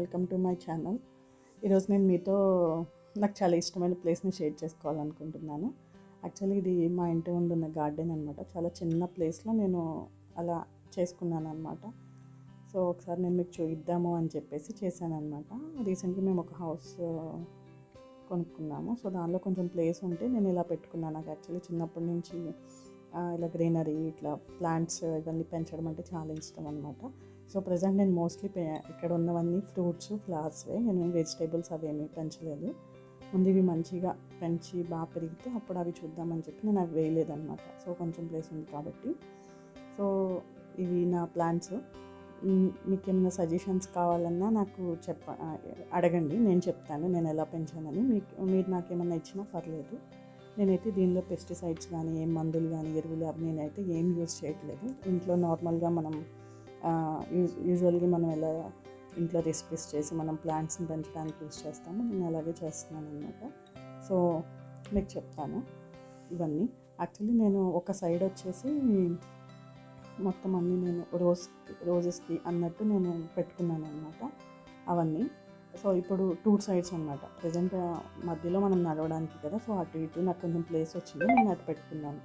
Welcome to my channel. ఈరోజు నేను మీతో నాకు చాలా ఇష్టమైన ప్లేస్ని షేర్ చేసుకోవాలనుకుంటున్నాను. యాక్చువల్లీ ఇది మా ఇంటి ముందు ఉన్న గార్డెన్ అనమాట. చాలా చిన్న ప్లేస్లో నేను అలా చేసుకున్నాను అనమాట. సో ఒకసారి నేను మీకు చూద్దాము అని చెప్పేసి చేశాను అనమాట. రీసెంట్గా మేము ఒక హౌస్ కొనుక్కున్నాము. సో దానిలో కొంచెం ప్లేస్ ఉంటే నేను ఇలా పెట్టుకున్నాను. నాకు యాక్చువల్లీ చిన్నప్పటి నుంచి ఇలా గ్రీనరీ, ఇట్లా ప్లాంట్స్ ఇవన్నీ పెంచడం అంటే చాలా ఇష్టం అనమాట. సో ప్రజెంట్ నేను మోస్ట్లీ ఇక్కడ ఉన్నవన్నీ ఫ్రూట్స్, ఫ్లవర్స్వే. నేను వెజిటేబుల్స్ అవేమీ పెంచలేదు. ముందు ఇవి మంచిగా పెంచి బాగా పెరిగితే అప్పుడు అవి చూద్దామని చెప్పి నేను అవి వేయలేదన్నమాట. సో కొంచెం ప్లేస్ ఉంది కాబట్టి. సో ఇవి నా ప్లాంట్స్. మీకు ఏమైనా సజెషన్స్ కావాలన్నా నాకు అడగండి, నేను చెప్తాను నేను ఎలా పెంచానని. మీరు నాకేమన్నా ఇచ్చినా పర్లేదు. నేనైతే దీనిలో పెస్టిసైడ్స్ కానీ ఏం మందులు కానీ ఎరువులు అవి నేనైతే ఏం యూజ్ చేయట్లేదు. ఇంట్లో నార్మల్గా మనం యూజువల్గా మనం ఎలా ఇంట్లో రెసిపీస్ చేసి మనం ప్లాంట్స్ని పెంచడానికి యూజ్ చేస్తాము, నేను అలాగే చేస్తున్నాను అనమాట. సో మీకు చెప్తాను ఇవన్నీ. యాక్చువల్లీ నేను ఒక సైడ్ వచ్చేసి మొత్తం అన్నీ నేను రోజెస్కి అన్నట్టు నేను పెట్టుకున్నాను అనమాట అవన్నీ. సో ఇప్పుడు 2 సైడ్స్ అనమాట. ప్రజెంట్ మధ్యలో మనం నడవడానికి కదా, సో అటు ఇటు నాకు కొంచెం ప్లేస్ వచ్చింది, నేను అటు పెట్టుకున్నాను.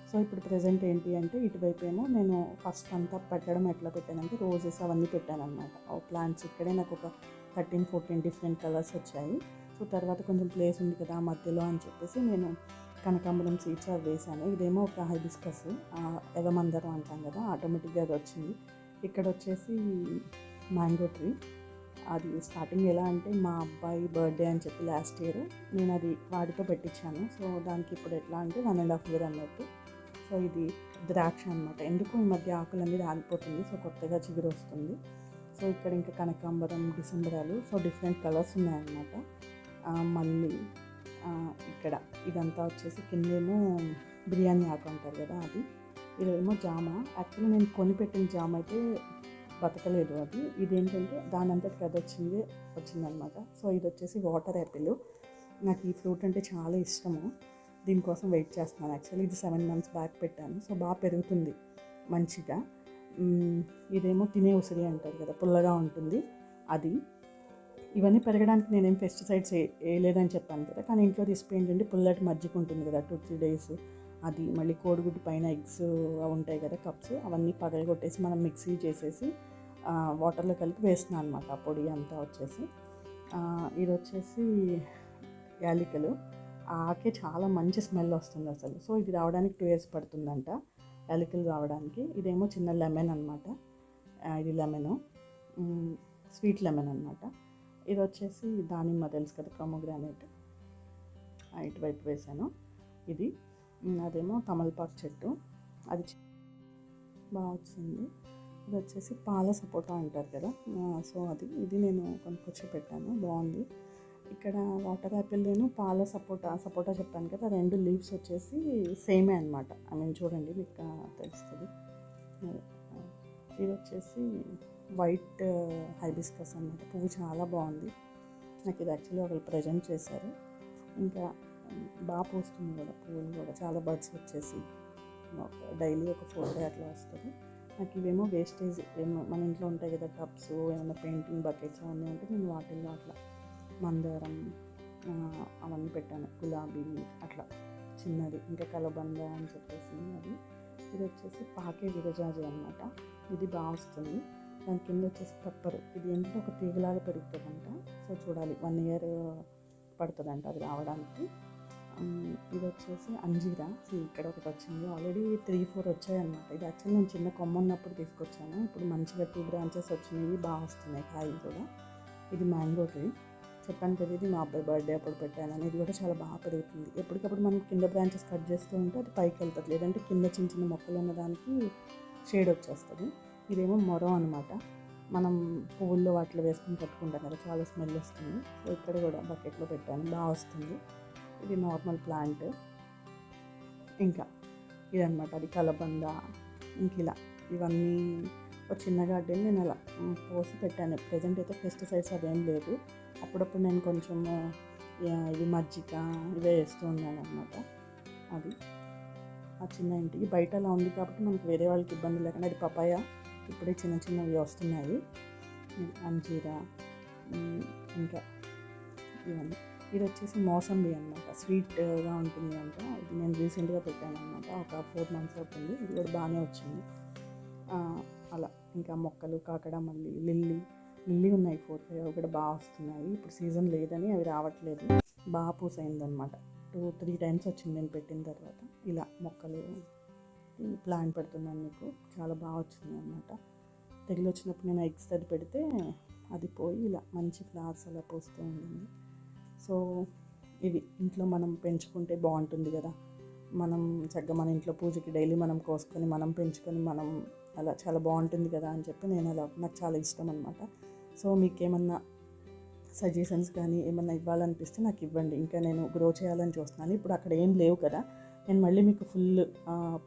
సో ఇప్పుడు ప్రజెంట్ ఏంటి అంటే ఇటువైపు ఏమో నేను ఫస్ట్ అంతా పెట్టడం ఎట్లా పెట్టానంటే రోజెస్ అవన్నీ పెట్టాను అనమాట. ప్లాంట్స్ ఇక్కడే నాకు ఒక 13-14 డిఫరెంట్ కలర్స్ వచ్చాయి. సో తర్వాత కొంచెం ప్లేస్ ఉంది కదా ఆ మధ్యలో అని చెప్పేసి నేను కనకాంబరం సీడ్స్ అవి వేసాను. ఇదేమో ఒక హైబిస్కస్, ఎగమందరం అంటాం కదా, ఆటోమేటిక్గా అది వచ్చింది. ఇక్కడ వచ్చేసి మ్యాంగో ట్రీ. అది స్టార్టింగ్ ఎలా అంటే మా అబ్బాయి బర్త్డే అని చెప్పి లాస్ట్ ఇయర్ నేను అది వాడితో పెట్టించాను. సో దానికి ఇప్పుడు ఎట్లా అంటే 1.5 year అన్నట్టు. సో ఇది ద్రాక్ష అనమాట. ఎందుకు ఈ మధ్య ఆకులన్నీ రాలిపోతుంది, సో కొత్తగా చిగురు వస్తుంది. సో ఇక్కడ ఇంకా కనకాంబరం, డిసెంబరాలు, సో డిఫరెంట్ కలర్స్ ఉన్నాయన్నమాట. మళ్ళీ ఇక్కడ ఇదంతా వచ్చేసి కిందేమో బిర్యానీ ఆకు అంటారు కదా అది. ఇదేమో జామ. యాక్చువల్లీ నేను కొనిపెట్టిన జామ అయితే బతకలేదు అది. ఇదేంటంటే దాని అంతటికి అది వచ్చిందనమాట. సో ఇది వచ్చేసి వాటర్ యాపిల్. నాకు ఈ ఫ్రూట్ అంటే చాలా ఇష్టము, దీనికోసం వెయిట్ చేస్తున్నాను. యాక్చువల్లీ ఇది 7 months బ్యాక్ పెట్టాను. సో బాగా పెరుగుతుంది మంచిగా. ఇదేమో తినే ఉసిరి అంటారు కదా, పుల్లగా ఉంటుంది అది. ఇవన్నీ పెరగడానికి నేనేం పెస్టిసైడ్స్ వేయలేదని చెప్పాను కదా, కానీ ఇంట్లో రెసిపీ ఏంటంటే పుల్లటి మజ్జిగ ఉంటుంది కదా 2-3 days, అది మళ్ళీ కోడిగుడ్డు పైన ఎగ్స్ ఉంటాయి కదా కప్స్, అవన్నీ పగలగొట్టేసి మనం మిక్సీ చేసేసి వాటర్లో కలిపి వేస్తున్నాను అనమాట. ఆ పొడి అంతా వచ్చేసి ఇది వచ్చేసి యాలకులు. ఆకే చాలా మంచి స్మెల్ వస్తుంది అసలు. సో ఇది రావడానికి 2 years పడుతుందంట, యాలకులు రావడానికి. ఇదేమో చిన్న లెమన్ అనమాట. ఇది లెమను, స్వీట్ లెమన్ అనమాట. ఇది వచ్చేసి దానిమ్మ, తెలుసు కదా, ప్రొమోగ్రానేట్. ఇటువైపు వేసాను. ఇది అదేమో తమలపాకు చెట్టు, అది బాగా వచ్చింది. ఇది వచ్చేసి పాల సపోటా అంటారు కదా, సో ఇది నేను కొనుక్కొచ్చి పెట్టాను, బాగుంది. ఇక్కడ వాటర్ యాపిల్ నేను పాల సపోటా చెప్పాను కదా, 2 లీవ్స్ వచ్చేసి సేమే అనమాట. చూడండి మీకు తెలుస్తుంది. ఇది వచ్చేసి వైట్ హైబిస్కస్ అన్నమాట. పువ్వు చాలా బాగుంది. నాకు ఇది యాక్చువల్లీ ఒకళ్ళు ప్రజెంట్ చేశారు. ఇంకా బాగా పూస్తుంది కూడా, పువ్వులు కూడా చాలా బడ్స్ వచ్చేసి డైలీ ఒక 4 అట్లా వస్తుంది. నాకు ఇవేమో వేస్టేజ్ మన ఇంట్లో ఉంటాయి కదా, టబ్స్, ఏమైనా పెయింటింగ్ బకెట్స్ అవన్నీ ఉంటే నేను వాటిల్లో అట్లా మందారం అవన్నీ పెట్టాను, గులాబీ అట్లా చిన్నది. ఇంకా కలబంద అని చెప్పేసి అది. ఇది వచ్చేసి పాకే విరజాజి అనమాట. ఇది బాగా వస్తుంది. దాని కింద వచ్చేసి పెప్పరు. ఇది ఏంటంటే ఒక తీగలాగా పెరుగుతుందంట. సో చూడాలి, 1 year పడుతుందంట అది రావడానికి. ఇది వచ్చేసి అంజీరా. ఇక్కడ ఒకటి వచ్చింది, ఆల్రెడీ 3-4 వచ్చాయన్నమాట. ఇది యాక్చువల్లీ నేను చిన్న కొమ్మ ఉన్నప్పుడు తీసుకొచ్చాను. ఇప్పుడు మంచిగా 2 branches వచ్చినాయి, బాగా వస్తున్నాయి కాయలు కూడా. ఇది మ్యాంగో ట్రీ. చెప్పాను కదా, ఇది మా అబ్బాయి బర్త్డే అప్పుడు పెట్టానని. ఇది కూడా చాలా బాగా పెరుగుతుంది. ఎప్పటికప్పుడు మనం కింద బ్రాంచెస్ కట్ చేస్తూ ఉంటే అది పైకి వెళ్తుంది, లేదంటే కింద చిన్న చిన్న మొక్కలు ఉన్నదానికి షేడ్ వచ్చేస్తుంది. ఇదేమో మొరం అనమాట. మనం పువ్వుల్లో వాటిలో వేసుకొని కట్టుకుంటాం కదా, చాలా స్మెల్ వస్తుంది. సో ఇక్కడ కూడా బకెట్లో పెట్టాను, బాగా వస్తుంది. ఇది నార్మల్ ప్లాంట్. ఇంకా ఇదనమాట, అది కలబంద. ఇంక ఇలా ఇవన్నీ ఒక చిన్న గార్డెన్ నేను అలా పోసి పెట్టాను. ప్రజెంట్ అయితే పెస్టిసైడ్స్ అదేం లేదు. అప్పుడప్పుడు నేను కొంచెము ఇది మజ్జిగ ఇవే వేస్తూ ఉన్నాను అనమాట. అది ఆ చిన్న ఇంటికి బయట అలా ఉంది కాబట్టి మనకు వేరే వాళ్ళకి ఇబ్బంది లేకుండా. అది పపాయ, ఇప్పుడే చిన్న చిన్నవి వస్తున్నాయి. అంజీరా, ఇంకా ఇవన్నీ. ఇది వచ్చేసి మోసంబి అనమాట, స్వీట్గా ఉంటుంది అంట. ఇది నేను రీసెంట్గా పెట్టాను అనమాట, ఒక 4 months అవుతుంది. ఇది కూడా బాగానే వచ్చింది. అలా ఇంకా మొక్కలు కాకడ మల్లి, లిల్లీ ఉన్నాయి 4-5, అవి కూడా బాగా వస్తున్నాయి. ఇప్పుడు సీజన్ లేదని అవి రావట్లేదు, బాగా పూసైందనమాట. 2-3 times వచ్చింది నేను పెట్టిన తర్వాత. ఇలా మొక్కలు ప్లాంట్ పెడుతున్నాను మీకు, చాలా బాగా వచ్చింది అనమాట. తెగులు వచ్చినప్పుడు నేను ఎగ్స్ తడి పెడితే అది పోయి ఇలా మంచి ఫ్లవర్స్ అలా పూస్తూ ఉండింది. సో ఇవి ఇంట్లో మనం పెంచుకుంటే బాగుంటుంది కదా. మనం చక్కగా మన ఇంట్లో పూజకి డైలీ మనం కోసుకొని మనం పెంచుకొని మనం అలా చాలా బాగుంటుంది కదా అని చెప్పి నేను అలా, నాకు చాలా ఇష్టం అనమాట. సో మీకు ఏమన్నా సజెషన్స్ కానీ ఏమన్నా ఇవ్వాలనిపిస్తే నాకు ఇవ్వండి. ఇంకా నేను గ్రో చేయాలని చూస్తున్నాను. ఇప్పుడు అక్కడ ఏం లేవు కదా, నేను మళ్ళీ మీకు ఫుల్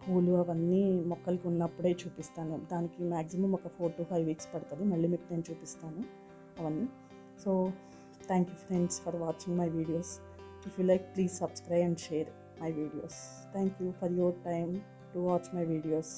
పూలు అవన్నీ మొక్కలకి ఉన్నప్పుడే చూపిస్తాను. దానికి మ్యాక్సిమం ఒక 4 to 5 weeks పడుతుంది. మళ్ళీ మీకు నేను చూపిస్తాను అవన్నీ. So thank you friends for watching my videos. If you like, please subscribe and share my videos. Thank you for your time to watch my videos.